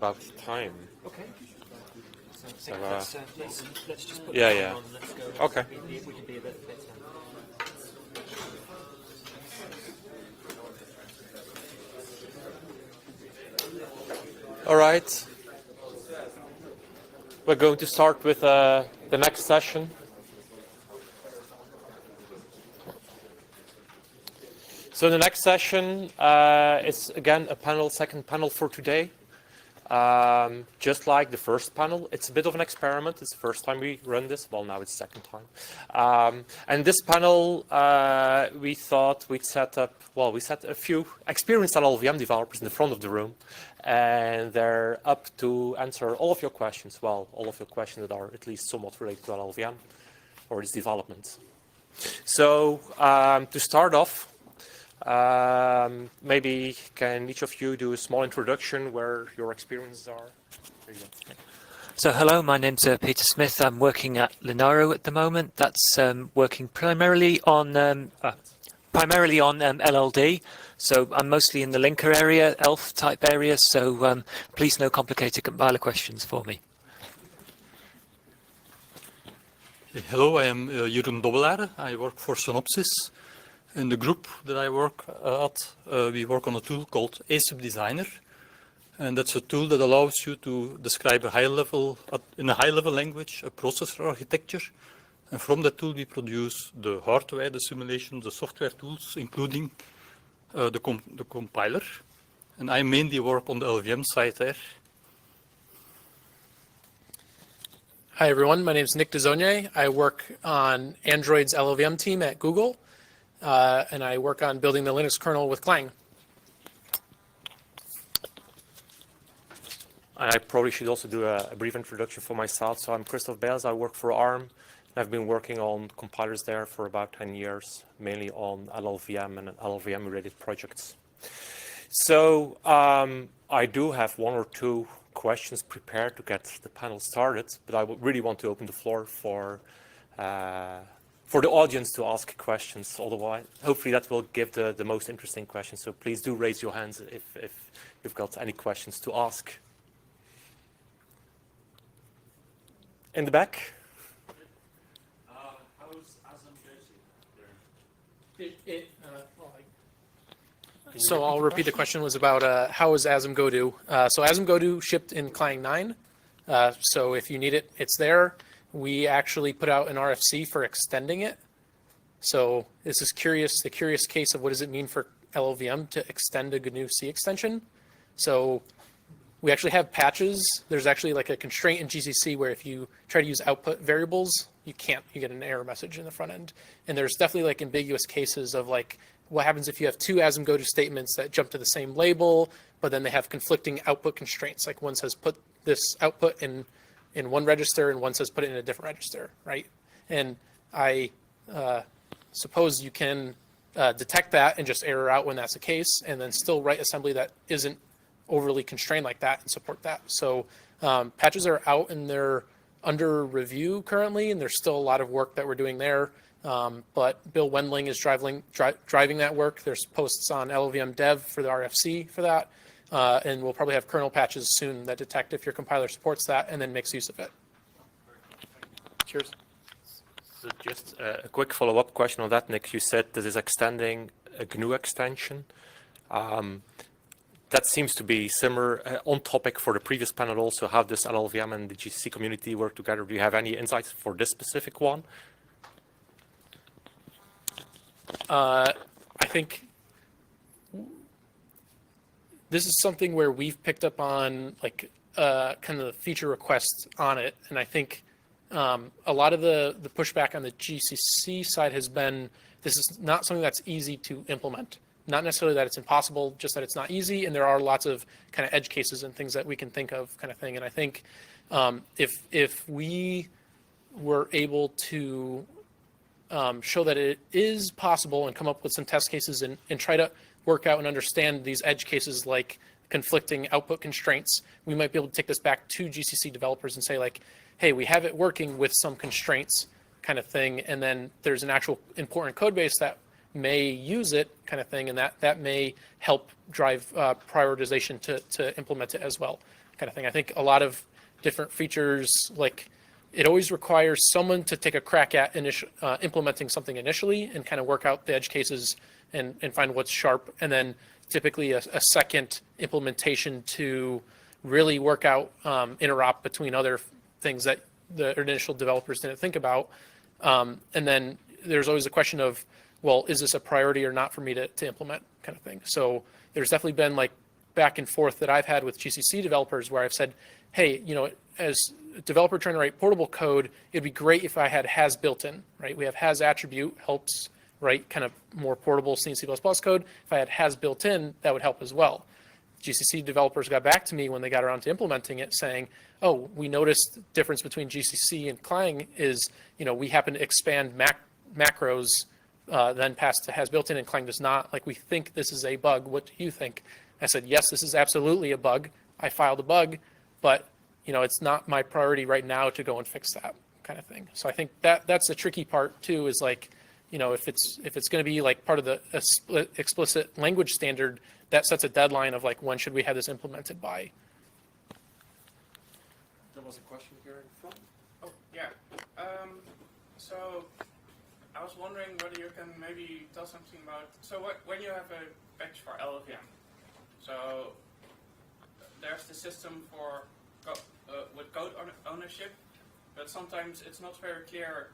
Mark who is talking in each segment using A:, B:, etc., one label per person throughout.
A: about time.
B: Okay.
A: So,
B: Let's just put
A: yeah,
B: the
A: yeah.
B: on and let's go.
A: Okay.
B: We can be a bit.
A: All right. We're going to start with the next session. So the next session is again a second panel for today. Just like the first panel, it's a bit of an experiment. It's the first time we run this. Well, now it's the second time. And this panel, we thought we'd set a few experienced LLVM developers in the front of the room, and they're up to answer all of your questions. Well, all of your questions that are at least somewhat related to LLVM or its development. So to start off, maybe can each of you do a small introduction where your experiences are? There you go.
C: So hello, my name's Peter Smith. I'm working at Linaro at the moment. That's working primarily on LLD. So I'm mostly in the linker area, ELF type area. So please no complicated compiler questions for me.
D: Hello, I am Jeroen Dobbelaere. I work for Synopsys. In the group that I work at, we work on a tool called ASIP Designer. And that's a tool that allows you to describe in a high-level language, a processor architecture. And from that tool, we produce the hardware, the simulations, the software tools, including the compiler. And I mainly work on the LLVM side there.
E: Hi, everyone. My name is Nick Dezogne. I work on Android's LLVM team at Google. And I work on building the Linux kernel with Clang.
A: I probably should also do a brief introduction for myself. So I'm Christoph Bales. I work for ARM. I've been working on compilers there for about 10 years, mainly on LLVM and LLVM-related projects. So I do have one or two questions prepared to get the panel started, but I really want to open the floor for the audience to ask questions. Otherwise, hopefully that will give the most interesting questions. So please do raise your hands if you've got any questions to ask. In the back.
F: How's ASM there?
E: So I'll repeat the question was about how is ASM Godoo? So ASM Godoo shipped in Clang 9. So if you need it, it's there. We actually put out an RFC for extending it. So this is the curious case of what does it mean for LLVM to extend a GNU C extension. So we actually have patches. There's actually like a constraint in GCC where if you try to use output variables, you can't. You get an error message in the front end. And there's definitely like ambiguous cases of like what happens if you have two ASM Godoo statements that jump to the same label, but then they have conflicting output constraints. Like one says put this output in one register and one says put it in a different register, right? And I suppose you can detect that and just error out when that's the case, and then still write assembly that isn't overly constrained like that and support that. So patches are out and they're under review currently, and there's still a lot of work that we're doing there. But Bill Wendling is driving that work. There's posts on LLVM dev for the RFC for that. And we'll probably have kernel patches soon that detect if your compiler supports that and then makes use of it. Cheers.
A: So just a quick follow-up question on that, Nick. You said this is extending a GNU extension. That seems to be similar on topic for the previous panel also. How does LLVM and the GCC community work together? Do you have any insights for this specific one?
E: I think this is something where we've picked up on like kind of the feature requests on it. And I think a lot of the pushback on the GCC side has been, this is not something that's easy to implement. Not necessarily that it's impossible, just that it's not easy. And there are lots of kind of edge cases and things that we can think of kind of thing. And I think if we were able to show that it is possible and come up with some test cases and try to work out and understand these edge cases like conflicting output constraints, we might be able to take this back to GCC developers and say like, hey, we have it working with some constraints kind of thing. And then there's an actual important code base that may use it kind of thing. And that may help drive prioritization to implement it as well kind of thing. I think a lot of different features, like it always requires someone to take a crack at implementing something initially and kind of work out the edge cases and find what's sharp. And then typically a second implementation to really work out interop between other things that the initial developers didn't think about. And then there's always a question of, well, is this a priority or not for me to implement, kind of thing. So there's definitely been like back and forth that I've had with GCC developers where I've said, hey, you know, as a developer trying to write portable code, it'd be great if I had has built in, right? We have has attribute, helps write kind of more portable C and C++ code. If I had has built in, that would help as well. GCC developers got back to me when they got around to implementing it saying, oh, we noticed the difference between GCC and Clang is, you know, we happen to expand macros then pass to has built in and Clang does not. Like, we think this is a bug. What do you think? I said, yes, this is absolutely a bug. I filed a bug, but you know, it's not my priority right now to go and fix that, kind of thing. So I think that's the tricky part too, is like, you know, if it's going to be like part of the explicit language standard, that sets a deadline of like, when should we have this implemented by?
A: There was a question here in front.
F: Oh, yeah. So I was wondering whether you can maybe tell something about, so when you have a patch for LLVM, so there's the system for with code ownership, but sometimes it's not very clear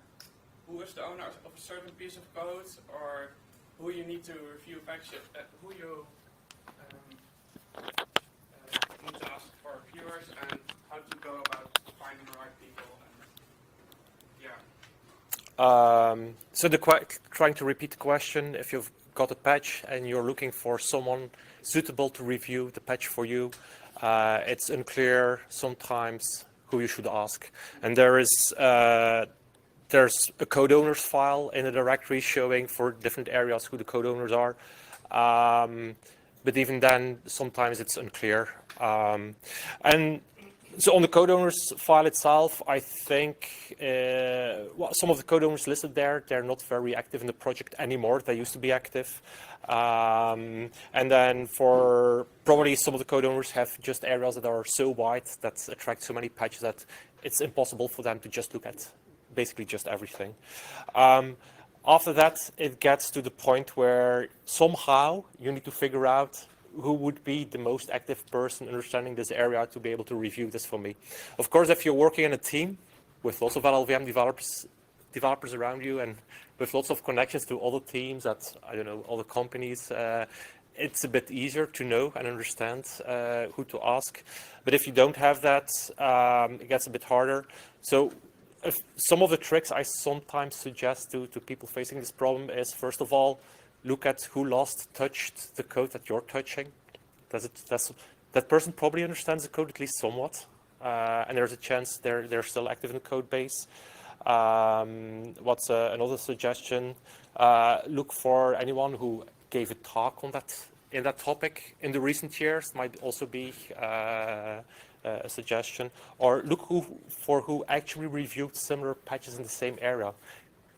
F: who is the owner of a certain piece of code, or who you need to review patch it, who you need to ask for reviewers, and how to go about finding the right people. And, yeah.
A: So trying to repeat the question, if you've got a patch and you're looking for someone suitable to review the patch for you, it's unclear sometimes who you should ask. And there's a code owners file in the directory showing for different areas who the code owners are. But even then, sometimes it's unclear. And so on the code owners file itself, I think some of the code owners listed there, they're not very active in the project anymore. They used to be active. And then for probably some of the code owners have just areas that are so wide that attract so many patches that it's impossible for them to just look at basically just everything. After that, it gets to the point where somehow you need to figure out who would be the most active person understanding this area to be able to review this for me. Of course, if you're working in a team with lots of LLVM developers around you and with lots of connections to other teams at, I don't know, other companies, it's a bit easier to know and understand who to ask. But if you don't have that, it gets a bit harder. So some of the tricks I sometimes suggest to people facing this problem is, first of all, look at who last touched the code that you're touching. That person probably understands the code at least somewhat, and there's a chance they're still active in the code base. What's another suggestion? Look for anyone who gave a talk on in that topic in the recent years. Might also be a suggestion. Or look for who actually reviewed similar patches in the same area.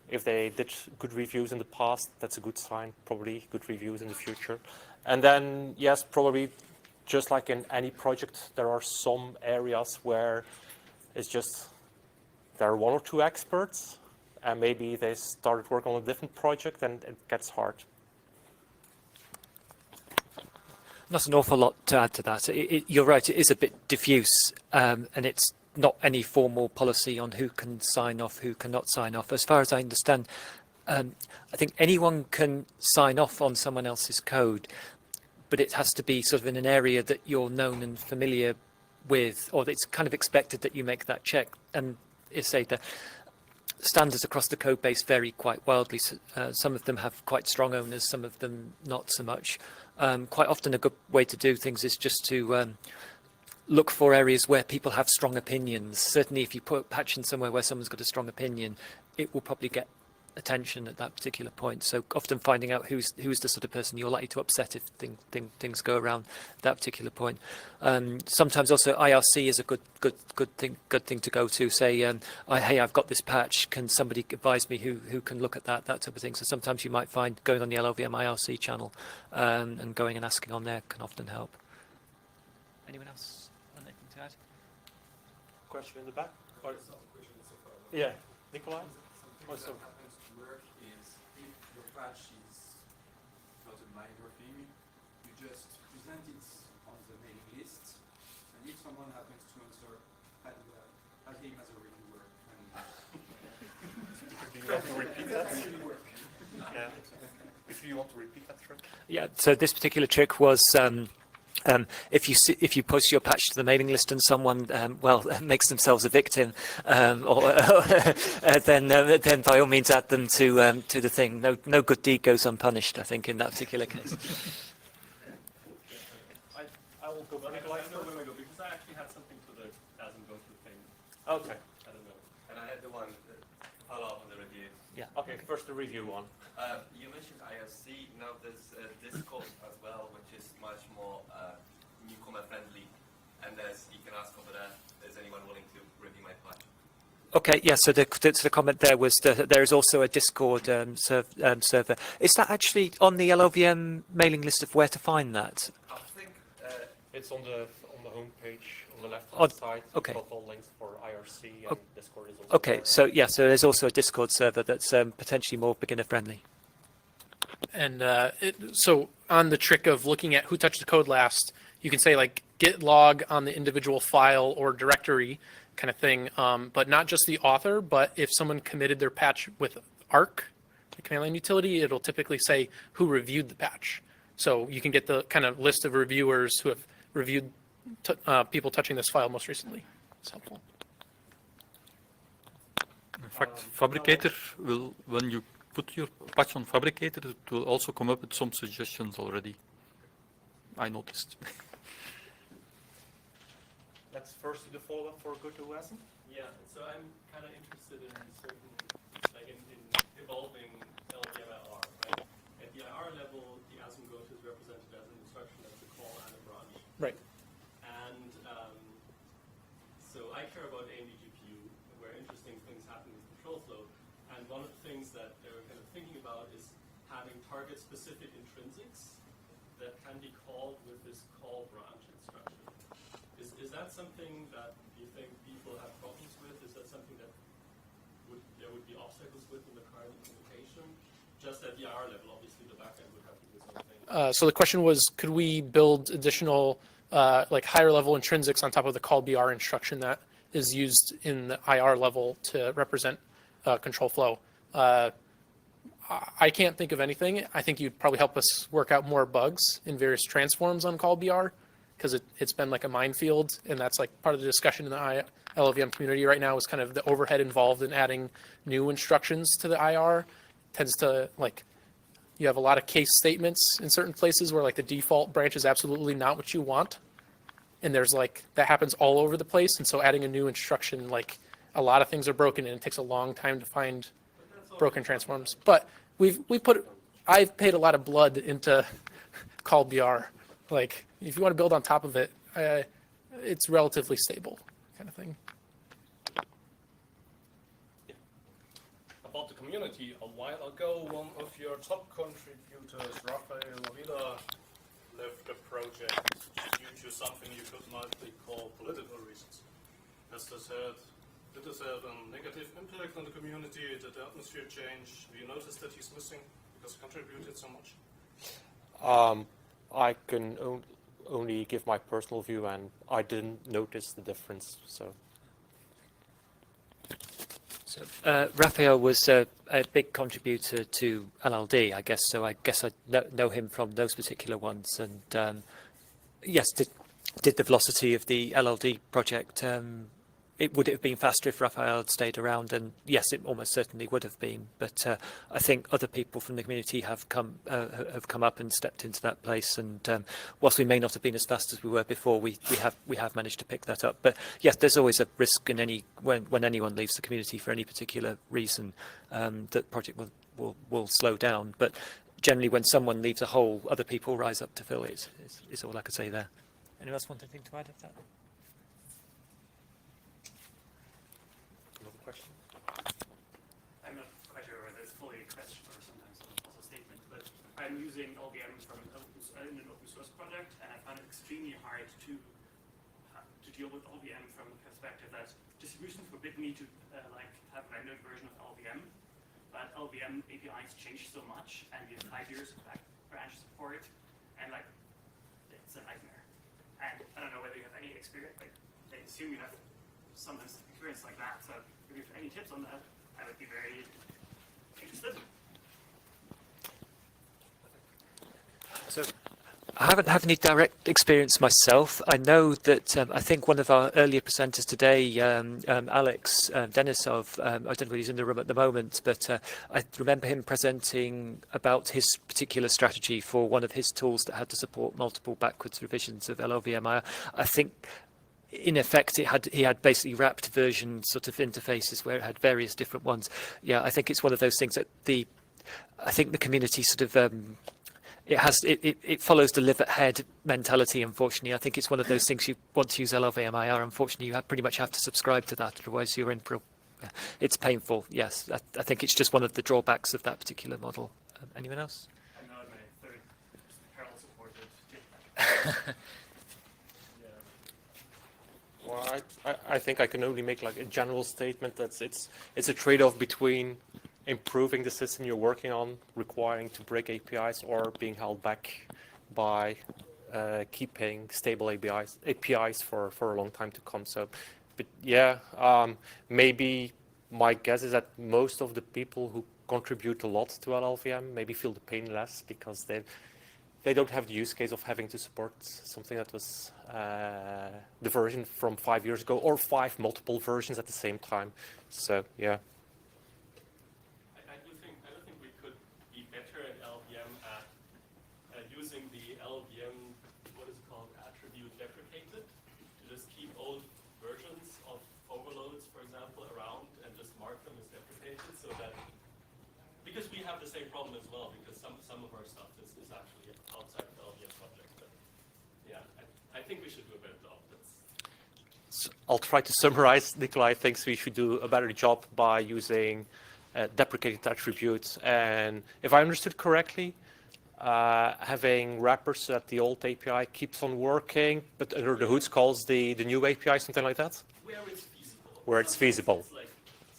A: If they did good reviews in the past, that's a good sign, probably good reviews in the future. And then, yes, probably just like in any project, there are some areas where it's just there are one or two experts, and maybe they started working on a different project and it gets hard.
C: Not an awful lot to add to that. You're right, it is a bit diffuse, and it's not any formal policy on who can sign off, who cannot sign off. As far as I understand, I think anyone can sign off on someone else's code, but it has to be sort of in an area that you're known and familiar with, or it's kind of expected that you make that check. And say the standards across the code base vary quite wildly. Some of them have quite strong owners, some of them not so much. Quite often a good way to do things is just to look for areas where people have strong opinions. Certainly if you put a patch in somewhere where someone's got a strong opinion, it will probably get attention at that particular point. So often finding out who's the sort of person you're likely to upset if things go around that particular point. Sometimes also IRC is a good thing to go to. Say, hey, I've got this patch. Can somebody advise me who can look at that type of thing? So sometimes you might find going on the LLVM IRC channel and going and asking on there can often help. Anyone else? Anything to
A: question in the back? Or, yeah, Nikolai?
G: Something that happens to work is if your patch is not a minor thing, you just present it on the mailing list, and if someone happens to answer, add him as a reviewer. And
A: Do you want to repeat that? Yeah. If you want to repeat that trick.
C: Yeah, so this particular trick was if you post your patch to the mailing list and someone makes themselves a victim, then by all means add them to the thing. No good deed goes unpunished, I think, in that particular case.
A: I will go for Nikolai.
H: Because I actually had something to the doesn't go to thing.
A: Okay.
H: I don't know.
I: And I had the one follow up on the review.
C: Yeah.
A: Okay, first the review one.
I: You mentioned IRC. Now there's Discord as well, which is much more newcomer friendly. And you can ask over there, is anyone willing to review my patch?
C: Okay, yeah, so the comment there was that there is also a Discord server. Is that actually on the LLVM mailing list of where to find that?
I: I think
A: It's on the home page on the left
C: Oh,
A: hand side.
C: okay.
A: We've got all links for IRC and Discord is also
C: Okay,
A: there.
C: so yeah, so there's also a Discord server that's potentially more beginner friendly.
E: And so on the trick of looking at who touched the code last, you can say like git log on the individual file or directory kind of thing, but not just the author, but if someone committed their patch with Arc, the command line utility, it'll typically say who reviewed the patch. So you can get the kind of list of reviewers who have reviewed people touching this file most recently. It's helpful.
D: In fact, Fabricator will, when you put your patch on Fabricator, it will also come up with some suggestions already. I noticed.
A: Let's first do the follow-up for good OSM.
H: Yeah, so I'm kind of interested in certain, like in evolving LLVM, right? At the IR level, the ASM goto is represented as an instruction that's a call and a branch.
E: Right.
H: And so I care about AMD GPU, where interesting things happen with control flow. And one of the things that they were kind of thinking about is having target-specific intrinsics that can be called with this call branch instruction. Is that something that you think people have problems with? Is that something that there would be obstacles with in the current implementation? Just at the IR level, obviously the backend would have to do something.
E: So the question was, could we build additional like higher level intrinsics on top of the call BR instruction that is used in the IR level to represent control flow? I can't think of anything. I think you'd probably help us work out more bugs in various transforms on call BR, because it's been like a minefield, and that's like part of the discussion in the LLVM community right now is kind of the overhead involved in adding new instructions to the IR. Tends to like, you have a lot of case statements in certain places where like the default branch is absolutely not what you want. And there's like, that happens all over the place. And so adding a new instruction, like a lot of things are broken and it takes a long time to find broken transforms. But I've paid a lot of blood into call BR. Like if you want to build on top of it, it's relatively stable kind of thing.
J: About the community, a while ago, one of your top contributors, Rafael Lavida, left the project due to something you could mildly call political reasons. As I said, did this have a negative impact on the community? Did the atmosphere change? Do you notice that he's missing because he contributed so much?
A: I can only give my personal view, and I didn't notice the difference. So
C: Raphael was a big contributor to LLD, I guess. So I guess I know him from those particular ones. And yes, did the velocity of the LLD project? Would it have been faster if Raphael had stayed around? And yes, it almost certainly would have been. But I think other people from the community have come up and stepped into that place. And whilst we may not have been as fast as we were before, we have managed to pick that up. But yes, there's always a risk in when anyone leaves the community for any particular reason, that project will slow down. But generally, when someone leaves a hole, other people rise up to fill it. Is all I could say there. Anyone else want anything to add to that?
B: I'm not quite sure whether it's fully a question or sometimes also a statement, but I'm using LLVM in an open source project, and I found it extremely hard to deal with LLVM from the perspective that forbid me to like have a rendered version of LLVM, but LLVM APIs change so much, and we have 5 years of back branch support, and like it's a nightmare. And I don't know whether you have any experience. Like I assume you have some experience like that. So if you have any tips on that, I would be very interested.
C: So I haven't had any direct experience myself. I know that I think one of our earlier presenters today, Alex Denisov, I don't know if he's in the room at the moment, but I remember him presenting about his particular strategy for one of his tools that had to support multiple backwards revisions of LLVM. I think in effect, he had basically wrapped version sort of interfaces where it had various different ones. Yeah, I think it's one of those things that I think the community sort of it follows the live at head mentality. Unfortunately, I think it's one of those things you want to use LLVM. Unfortunately, you pretty much have to subscribe to that, otherwise you're in for. It's painful. Yes, I think it's just one of the drawbacks of that particular model. Anyone else?
B: I'm not my third parallel supported.
A: Well, I think I can only make like a general statement that it's a trade-off between improving the system you're working on, requiring to break APIs, or being held back by keeping stable APIs for a long time to come. So, but yeah, maybe my guess is that most of the people who contribute a lot to LLVM maybe feel the pain less because they don't have the use case of having to support something that was the version from 5 years ago, or 5 multiple versions at the same time. So yeah.
H: I do think we could be better at LLVM at using the LLVM, what is it called, attribute deprecated, to just keep old versions of overloads, for example, around and just mark them as deprecated, so that, because we have the same problem as well, because some of our stuff is actually outside of the LLVM project. But yeah, I think we should do a better job.
A: I'll try to summarize. Nikolai thinks we should do a better job by using deprecated attributes. And if I understood correctly, having wrappers so that the old API keeps on working, but under the hoods calls the new API, something like that?
H: Where it's feasible.
A: Where it's feasible.
H: It's like,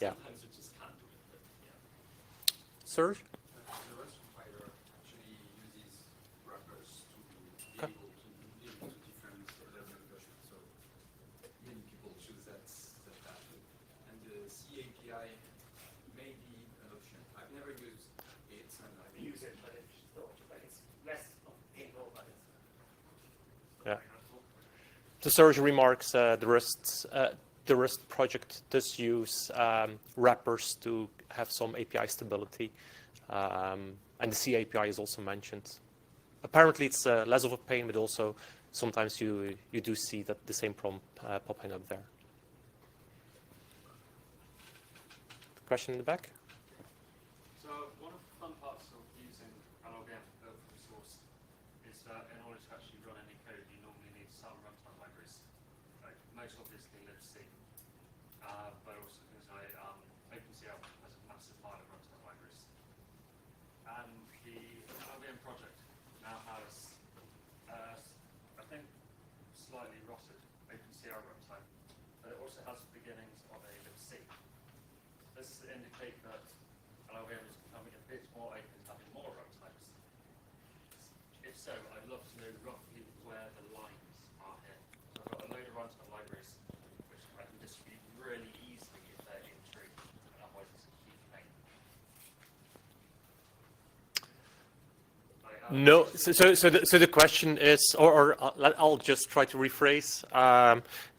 A: Yeah.
H: sometimes you just can't do it. But yeah.
A: Serge?
G: The REST compiler actually uses wrappers to be able to link to different LLVM versions. So many people choose that path. And the C API may be an option. I've never used it, and I
B: Use it, but it's still it's less painful, but it's
A: Yeah.
B: very helpful.
A: To Serge remarks, the Rust project does use wrappers to have some API stability, and the C API is also mentioned. Apparently, it's less of a pain, but also sometimes you do see that the same problem popping up there. Question in the back?
K: So one of the fun parts of using LLVM open source is that in order to actually run any code, you normally need some runtime libraries. Like most obviously libc, but also things like OpenCL has a massive pile of runtime libraries. And the LLVM project now has, I think, slightly rotted OpenCL runtime, but it also has beginnings of a libc. This is to indicate that LLVM is becoming a bit more open to having more runtimes. If so, I'd love to know roughly where the lines are here. So I've got a load of runtime libraries which I can distribute really easily if they're in tree, and otherwise it's a huge pain.
A: No. So the question is, or I'll just try to rephrase.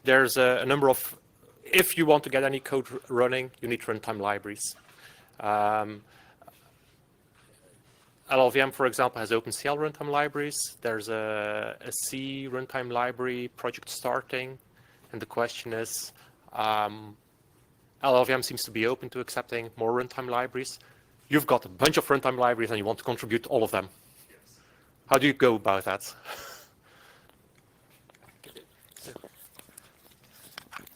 A: There's a number of, if you want to get any code running, you need runtime libraries. LLVM, for example, has OpenCL runtime libraries. There's a C runtime library project starting, and the question is, LLVM seems to be open to accepting more runtime libraries. You've got a bunch of runtime libraries, and you want to contribute all of them.
K: Yes.
A: How do you go about that?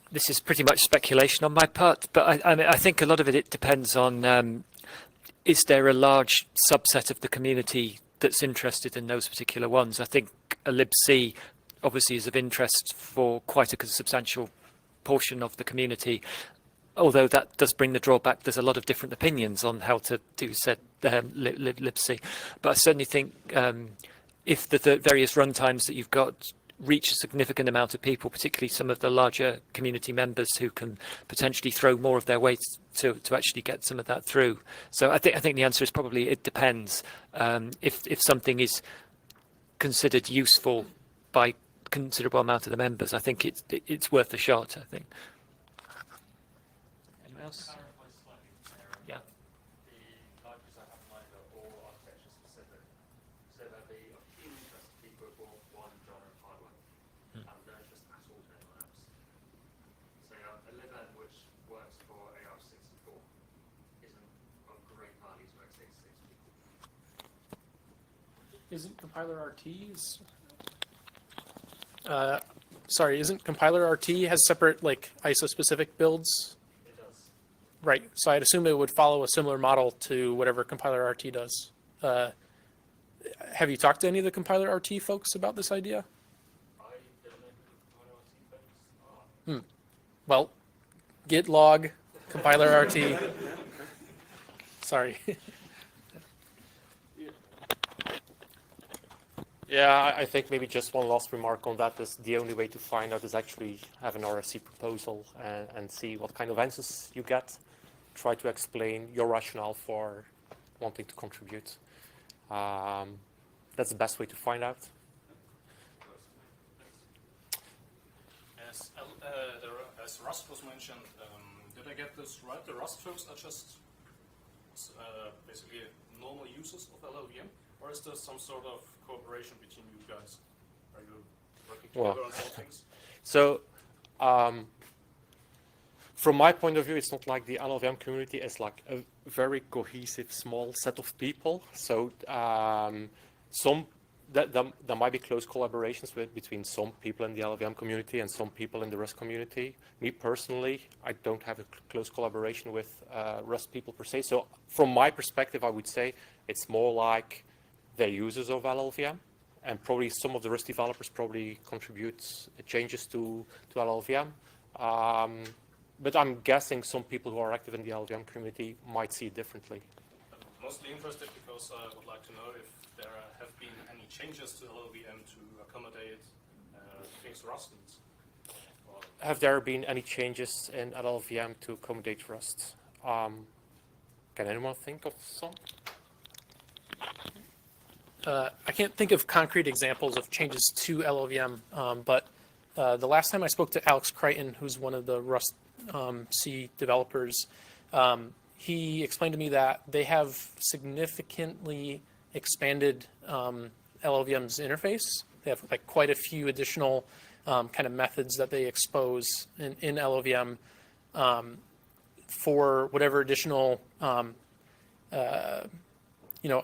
C: This is pretty much speculation on my part, but I think a lot of it depends on is there a large subset of the community that's interested in those particular ones. I think a libc obviously is of interest for quite a substantial portion of the community. although that does bring the drawback, there's a lot of different opinions on how to do said libc. But I certainly think if the various runtimes that you've got reach a significant amount of people, particularly some of the larger community members who can potentially throw more of their weight to actually get some of that through. So I think the answer is probably it depends. If something is considered useful by considerable amount of the members, I think it's worth a shot, I think. Anyone else?
K: Clarify slightly there.
C: Yeah.
K: The libraries I have in mind are all architecture specific. So there'll be a keen interest of people who bought one genre of hardware and they're just at all to anyone else. So a LLVM which works for AR64 isn't of great value to x86 people.
E: Isn't compiler RT's? Sorry, isn't compiler RT has separate like ISO-specific builds?
K: It does.
E: Right. So I'd assume it would follow a similar model to whatever compiler RT does. Have you talked to any of the compiler RT folks about this idea?
K: I don't know who the compiler RT folks are.
E: Well, git log compiler RT. Sorry.
A: Yeah, I think maybe just one last remark on that is the only way to find out is actually have an RFC proposal and see what kind of answers you get. Try to explain your rationale for wanting to contribute. That's the best way to find out.
J: As Rust was mentioned, did I get this right? The Rust folks are just basically normal users of LLVM, or is there some sort of cooperation between you guys? Are you working together on some things?
A: So, from my point of view, it's not like the LLVM community is like a very cohesive, small set of people. So, there might be close collaborations between some people in the LLVM community and some people in the Rust community. Me personally, I don't have a close collaboration with Rust people per se. So, from my perspective, I would say it's more like they're users of LLVM, and probably some of the Rust developers probably contribute changes to LLVM. But I'm guessing some people who are active in the LLVM community might see it differently.
J: I'm mostly interested because I would like to know if there have been any changes to LLVM to accommodate things Rust needs.
A: Have there been any changes in LLVM to accommodate Rust? Can anyone think of some?
E: I can't think of concrete examples of changes to LLVM, but the last time I spoke to Alex Crichton, who's one of the Rust C developers, he explained to me that they have significantly expanded LLVM's interface. They have like quite a few additional kind of methods that they expose in LLVM for whatever additional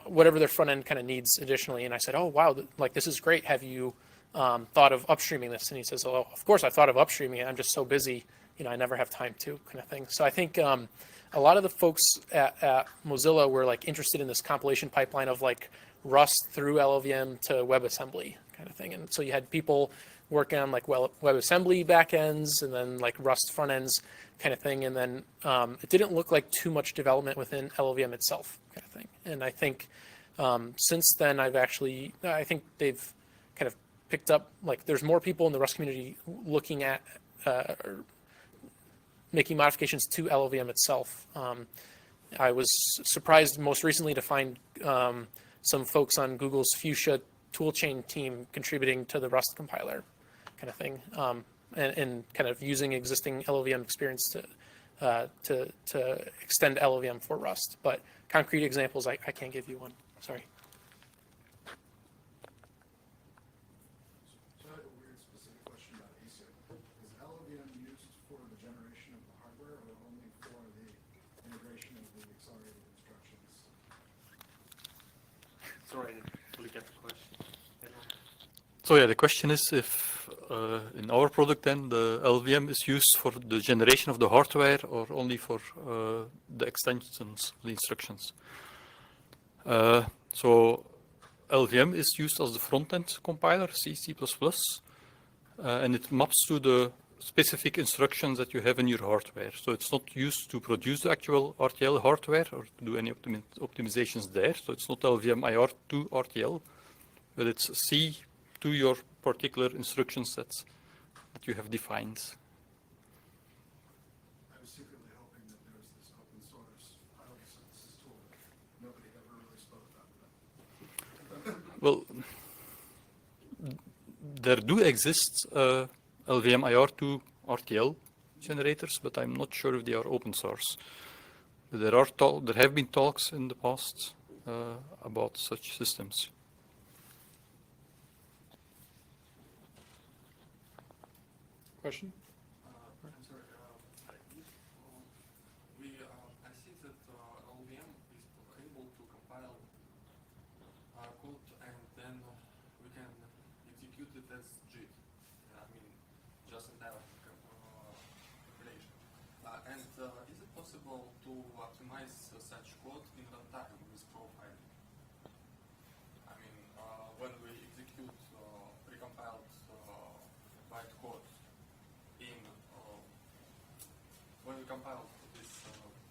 E: whatever their front end kind of needs additionally. And I said, oh, wow, like this is great. Have you thought of upstreaming this? And he says, oh, of course I thought of upstreaming it. I'm just so busy, I never have time to, kind of thing. So I think a lot of the folks at Mozilla were like interested in this compilation pipeline of like Rust through LLVM to WebAssembly kind of thing. And so you had people working on like WebAssembly backends and then like Rust front ends kind of thing. And then it didn't look like too much development within LLVM itself kind of thing. And I think since then I think they've kind of picked up, like there's more people in the Rust community looking at making modifications to LLVM itself. I was surprised most recently to find some folks on Google's Fuchsia toolchain team contributing to the Rust compiler kind of thing, and kind of using existing LLVM experience to extend LLVM for Rust. But concrete examples, I can't give you one. Sorry.
L: So I have a weird specific question about ASIC. Is LLVM used for the generation of the hardware or only for the integration of the accelerated instructions?
A: Sorry, I didn't fully get the question.
D: So yeah, the question is if in our product then the LLVM is used for the generation of the hardware or only for the extensions, the instructions. So LLVM is used as the front-end compiler, C, C++, and it maps to the specific instructions that you have in your hardware. So it's not used to produce the actual RTL hardware or to do any optimizations there. So it's not LLVM IR to RTL, but it's C to your particular instruction sets that you have defined.
L: I was secretly hoping that there was this open source file synthesis tool that nobody ever really spoke about.
D: Well, there do exist LLVM IR to RTL generators, but I'm not sure if they are open source. There have been talks in the past about such systems.
E: Question?
G: I'm sorry. I see that LLVM is able to compile code and then we can execute it as JIT. I mean, just entire compilation. And is it possible to optimize such code in runtime with profiling? I mean, when we execute precompiled bytecode when we compile this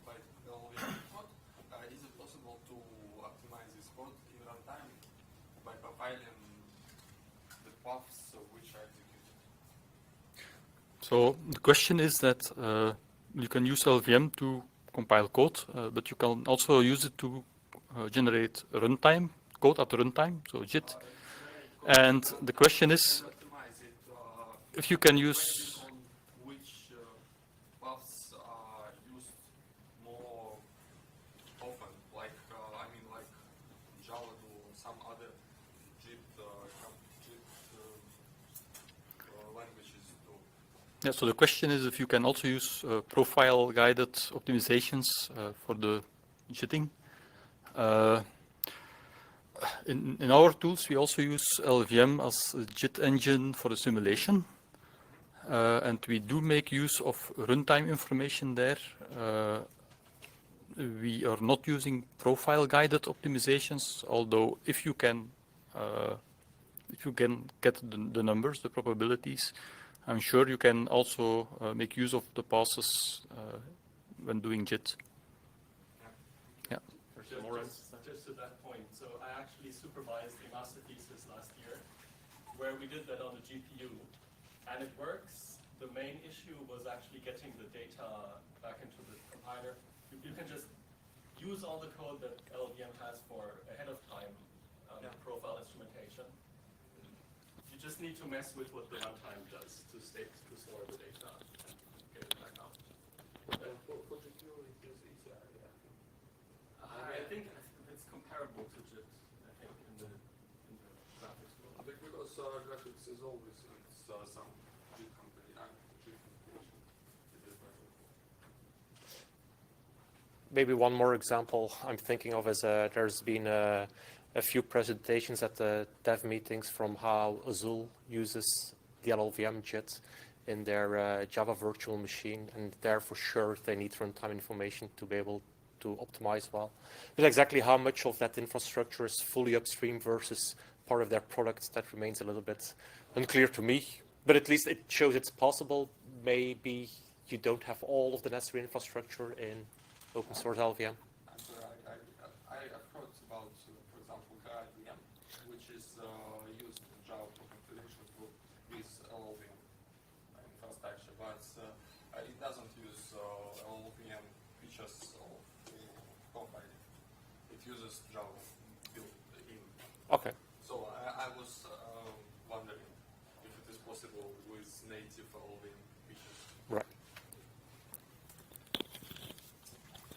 G: byte LLVM code, is it possible to optimize this code in runtime by profiling the paths which are executed?
D: So the question is that you can use LLVM to compile code, but you can also use it to generate runtime code at runtime, so JIT. And the question is if you can use
G: which paths are used more often, like I mean, like Java do some other JIT languages do.
D: Yeah, so the question is if you can also use profile-guided optimizations for the JITting. In our tools, we also use LLVM as a JIT engine for the simulation. And we do make use of runtime information there. We are not using profile-guided optimizations, although if you can get the numbers, the probabilities, I'm sure you can also make use of the passes when doing JIT. Yeah.
H: Just to that point, so I actually supervised a master thesis last year where we did that on the GPU, and it works. The main issue was actually getting the data back into the compiler. You can just use all the code that LLVM has for ahead of time profile instrumentation. You just need to mess with what the runtime does to store the data and get it back out.
G: For GPU, it is easier.
H: I think it's comparable to JIT, I think, in the graphics world.
G: Because graphics is always some JIT compilation.
A: Maybe one more example I'm thinking of is there's been a few presentations at the dev meetings from how Azul uses the LLVM JIT in their Java virtual machine, and there for sure they need runtime information to be able to optimize well. But exactly how much of that infrastructure is fully upstream versus part of their product, that remains a little bit unclear to me. But at least it shows it's possible. Maybe you don't have all of the necessary infrastructure in open source LLVM.
G: I have heard about, for example, LLVM, which is used in Java for compilation with LLVM infrastructure, but it doesn't use LLVM features of profiling. It uses Java built-in.
A: Okay.
G: So I was wondering if it is possible with native LLVM features.
A: Right.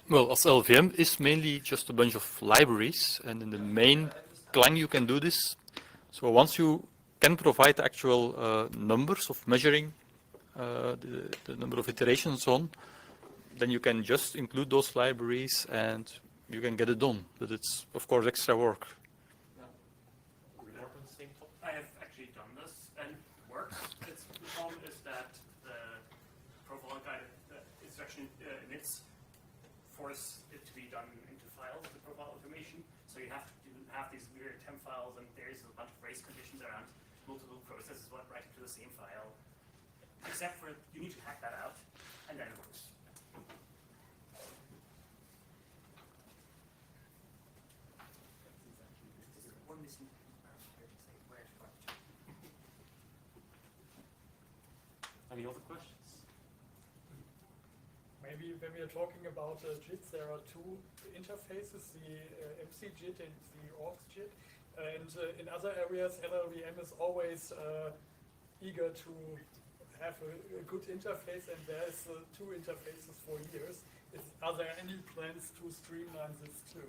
D: Well, as LLVM is mainly just a bunch of libraries, and in the main Clang you can do this. So once you can provide actual numbers of measuring the number of iterations on, then you can just include those libraries and you can get it done. But it's, of course, extra work.
B: I have actually done this and it works. The problem is that the profile guided instruction emits force it to be done into files, the profile information. So you have to have these weird temp files, and there's a bunch of race conditions around multiple processes writing to the same file. except for you need to hack that out, and then it works. One missing.
A: Any other questions?
M: Maybe when we are talking about JITs, there are two interfaces, the MC JIT and the AUX JIT. And in other areas, LLVM is always eager to have a good interface, and there's two interfaces for years. Are there any plans to streamline this too?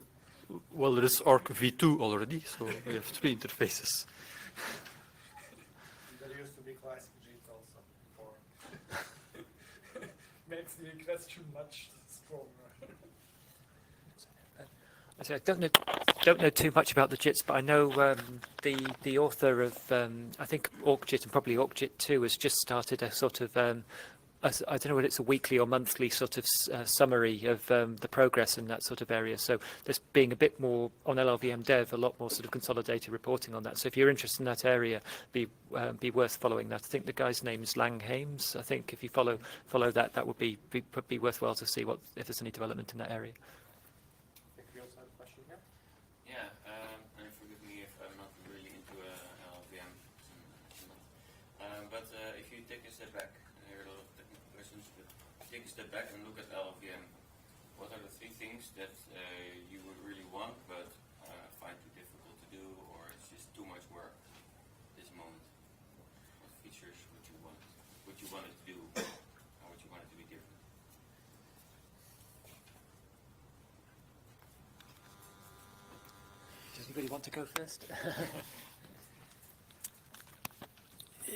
D: Well, there is ARC v2 already, so we have 3 interfaces.
M: There used to be classic JIT also before. Makes the question much stronger.
C: I don't know too much about the JITs, but I know the author of I think AUX-JIT and probably AUX-JIT 2 has just started a sort of I don't know whether it's a weekly or monthly sort of summary of the progress in that sort of area. So there's being a bit more on LLVM Dev, a lot more sort of consolidated reporting on that. So if you're interested in that area, be worth following that. I think the guy's name is Lang Hames. I think if you follow that, that would be worthwhile to see if there's any development in that area.
N: Yeah, and forgive me if I'm not really into LLVM, but if you take a step back, there are a lot of technical questions, but take a step back and look at LLVM. What are the 3 things that you would really want, but find too difficult to do, or it's just too much work at this moment? What features would you want it to do, and what you want it to be different?
C: Does anybody want to go first?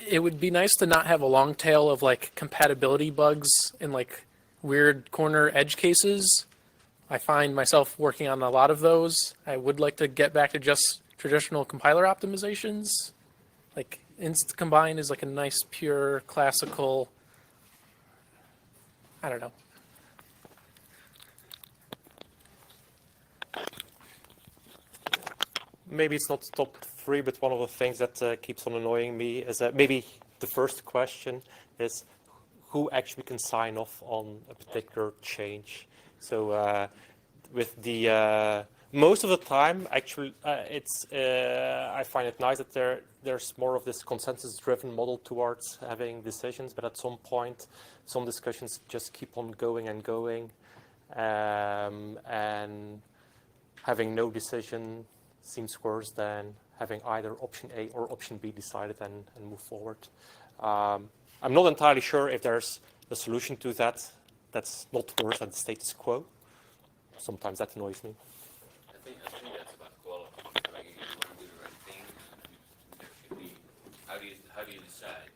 E: It would be nice to not have a long tail of like compatibility bugs and like weird corner edge cases. I find myself working on a lot of those. I would like to get back to just traditional compiler optimizations. Like inst combine is like a nice pure classical, I don't know.
A: Maybe it's not top 3, but one of the things that keeps on annoying me is that maybe the first question is who actually can sign off on a particular change. So with the most of the time, actually, I find it nice that there's more of this consensus-driven model towards having decisions, but at some point, some discussions just keep on going and going, and having no decision seems worse than having either option A or option B decided and move forward. I'm not entirely sure if there's a solution to that that's not worse than the status quo. Sometimes that annoys me.
N: I think that's about quality. Like if you want to do the right thing, there should be. How do you decide?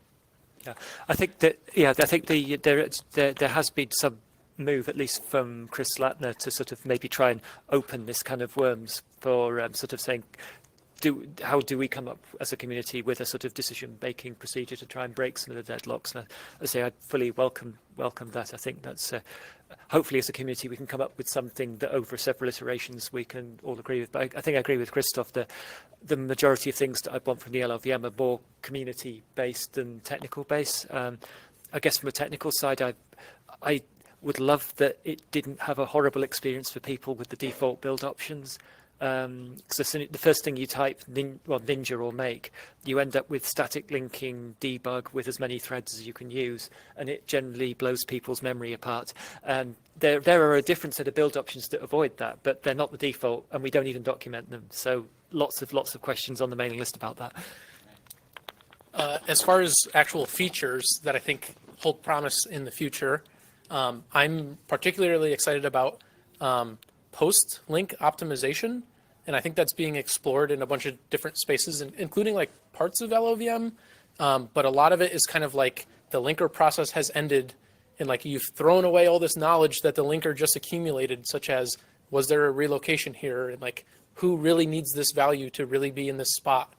C: Yeah, I think there has been some move, at least from Chris Latner, to sort of maybe try and open this kind of worms for sort of saying, how do we come up as a community with a sort of decision-making procedure to try and break some of the deadlocks? And I say I fully welcome that. I think that's hopefully as a community we can come up with something that over several iterations we can all agree with. But I think I agree with Christoph that the majority of things that I want from the LLVM are more community-based than technical-based. I guess from a technical side, I would love that it didn't have a horrible experience for people with the default build options. Because the first thing you type, Ninja or Make, you end up with static linking debug with as many threads as you can use, and it generally blows people's memory apart. And there are a different set of build options that avoid that, but they're not the default, and we don't even document them. So lots of questions on the mailing list about that.
E: As far as actual features that I think hold promise in the future, I'm particularly excited about post-link optimization, and I think that's being explored in a bunch of different spaces, including like parts of LLVM, but a lot of it is kind of like the linker process has ended, and like you've thrown away all this knowledge that the linker just accumulated, such as was there a relocation here, and like who really needs this value to really be in this spot,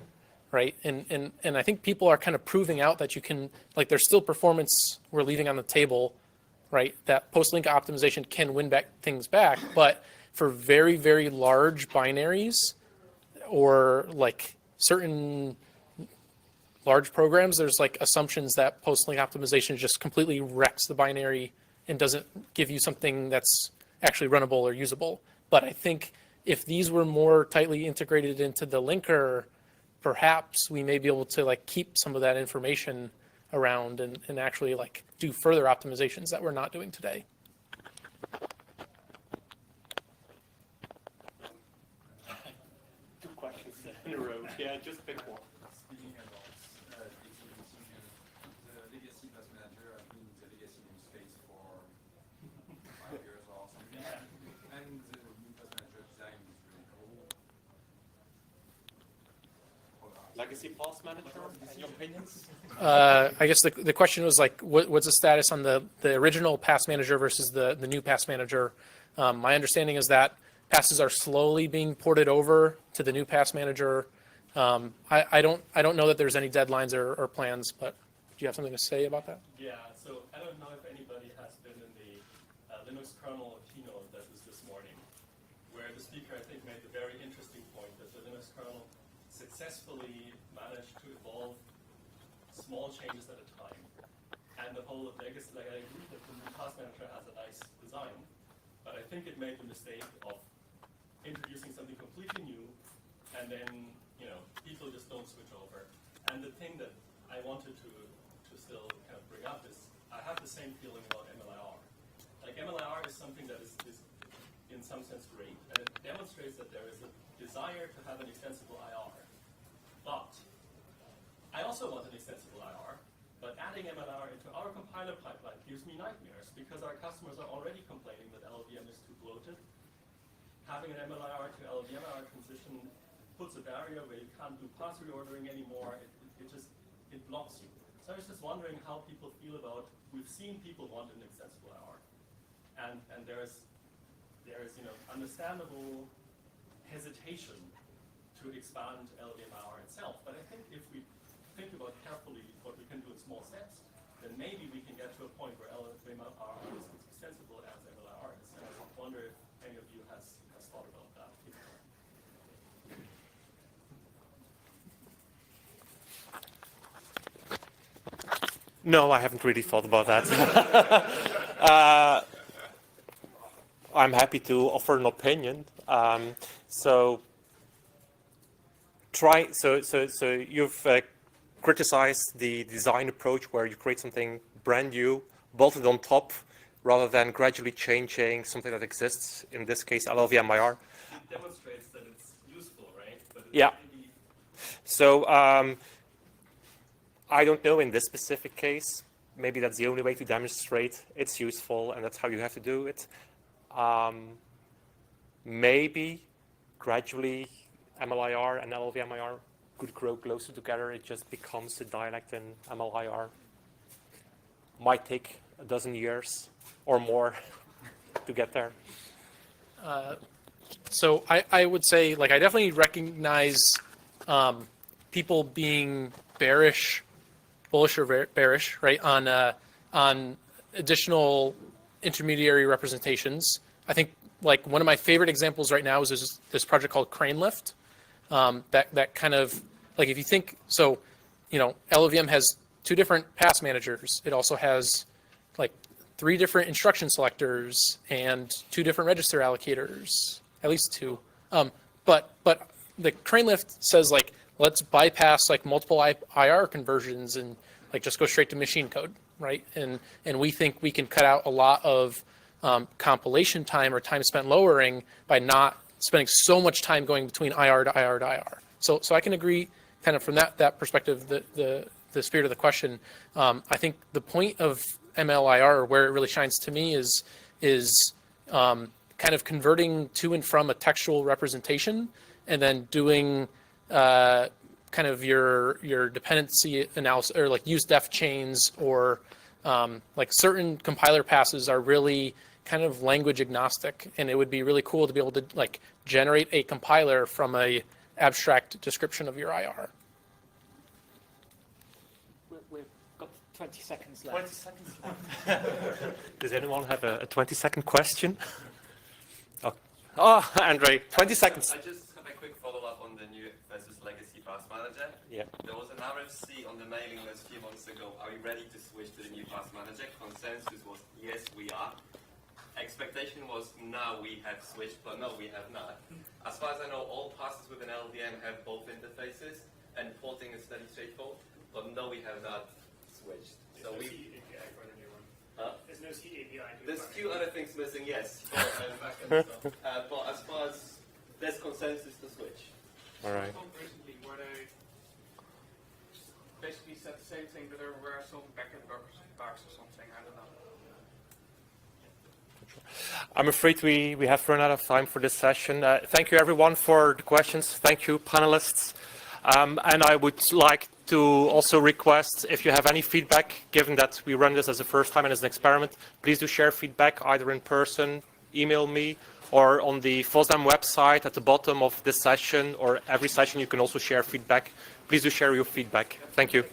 E: right? And I think people are kind of proving out that you can, like there's still performance we're leaving on the table, right? That post-link optimization can win back things back, but for very, very large binaries or like certain large programs, there's like assumptions that post-link optimization just completely wrecks the binary and doesn't give you something that's actually runnable or usable. But I think if these were more tightly integrated into the linker, perhaps we may be able to like keep some of that information around and actually like do further optimizations that we're not doing today.
A: Two questions in a row. Yeah, just pick one.
G: Speaking about the legacy pass manager, I've been in the legacy namespace for 5 years or something. And the new pass manager design is really cool.
A: Legacy pass manager, any opinions?
E: I guess the question was like, what's the status on the original pass manager versus the new pass manager? My understanding is that passes are slowly being ported over to the new pass manager. I don't know that there's any deadlines or plans, but do you have something to say about that?
H: Yeah, so I don't know if anybody has been in the Linux kernel keynote that was this morning, where the speaker, I think, made the very interesting point that the Linux kernel successfully managed to evolve small changes at a time. And the whole legacy, like I agree that the new pass manager has a nice design, but I think it made the mistake of introducing something completely new, and then, you know, people just don't switch over. And the thing that I wanted to still kind of bring up is, I have the same feeling about MLIR. Like MLIR is something that is in some sense great, and it demonstrates that there is a desire to have an extensible IR. But I also want an extensible IR, but adding MLIR into our compiler pipeline gives me nightmares because our customers are already complaining that LLVM is too bloated. Having an MLIR to LLVM transition puts a barrier where you can't do pass reordering anymore. It blocks you. So I was just wondering how people feel about, we've seen people want an extensible IR. And there is understandable hesitation to expand LLVM IR itself. But I think if we think about carefully what we can do in small steps, then maybe we can get to a point where LLVM IR is as extensible as MLIR is. And I wonder if any of you has thought about that.
A: No, I haven't really thought about that. I'm happy to offer an opinion. So you've criticized the design approach where you create something brand new, bolted on top, rather than gradually changing something that exists, in this case, LLVM IR.
H: It demonstrates that it's useful, right? But it's
A: Yeah.
H: really...
A: So I don't know in this specific case. Maybe that's the only way to demonstrate it's useful, and that's how you have to do it. Maybe gradually MLIR and LLVM IR could grow closer together. It just becomes a dialect in MLIR. Might take a dozen years or more to get there.
E: So I would say, like, I definitely recognize people being bullish or bearish, right, on additional intermediary representations. I think, like, one of my favorite examples right now is this project called Crane Lift. That kind of, like, if you think, so, you know, LLVM has 2 different pass managers. It also has, like, 3 different instruction selectors and 2 different register allocators, at least 2. But the Crane Lift says, like, let's bypass like multiple IR conversions and like just go straight to machine code, right? And we think we can cut out a lot of compilation time or time spent lowering by not spending so much time going between IR to IR to IR. So I can agree kind of from that perspective, the spirit of the question. I think the point of MLIR, where it really shines to me, is kind of converting to and from a textual representation and then doing kind of your dependency analysis or like use def chains or like certain compiler passes are really kind of language agnostic, and it would be really cool to be able to like generate a compiler from a abstract description of your IR.
C: We've got 20 seconds left.
A: 20 seconds left. Does anyone have a 20-second question? Oh, Andre, 20 seconds.
I: I just have a quick follow-up on the new versus legacy pass manager.
A: Yeah.
I: There was an RFC on the mailing list a few months ago. Are we ready to switch to the new pass manager? Consensus was yes, we are. Expectation was no, we have switched, but no, we have not. As far as I know, all passes with an LLVM have both interfaces, and porting is fairly straightforward. But no, we have not switched. So
B: There's no
I: we.
B: C API for the new one.
I: Huh?
B: There's no C API.
I: There's a few other things missing, yes, backend stuff. But as far as there's consensus to switch.
A: All right.
F: I thought recently where they basically said the same thing, but there were some backend bugs or something. I don't know.
A: I'm afraid we have run out of time for this session. Thank you everyone for the questions. Thank you panelists. And I would like to also request, if you have any feedback, given that we run this as a first time and as an experiment, please do share feedback either in person, email me, or on the FOSDEM website at the bottom of this session or every session you can also share feedback. Please do share your feedback. Thank you.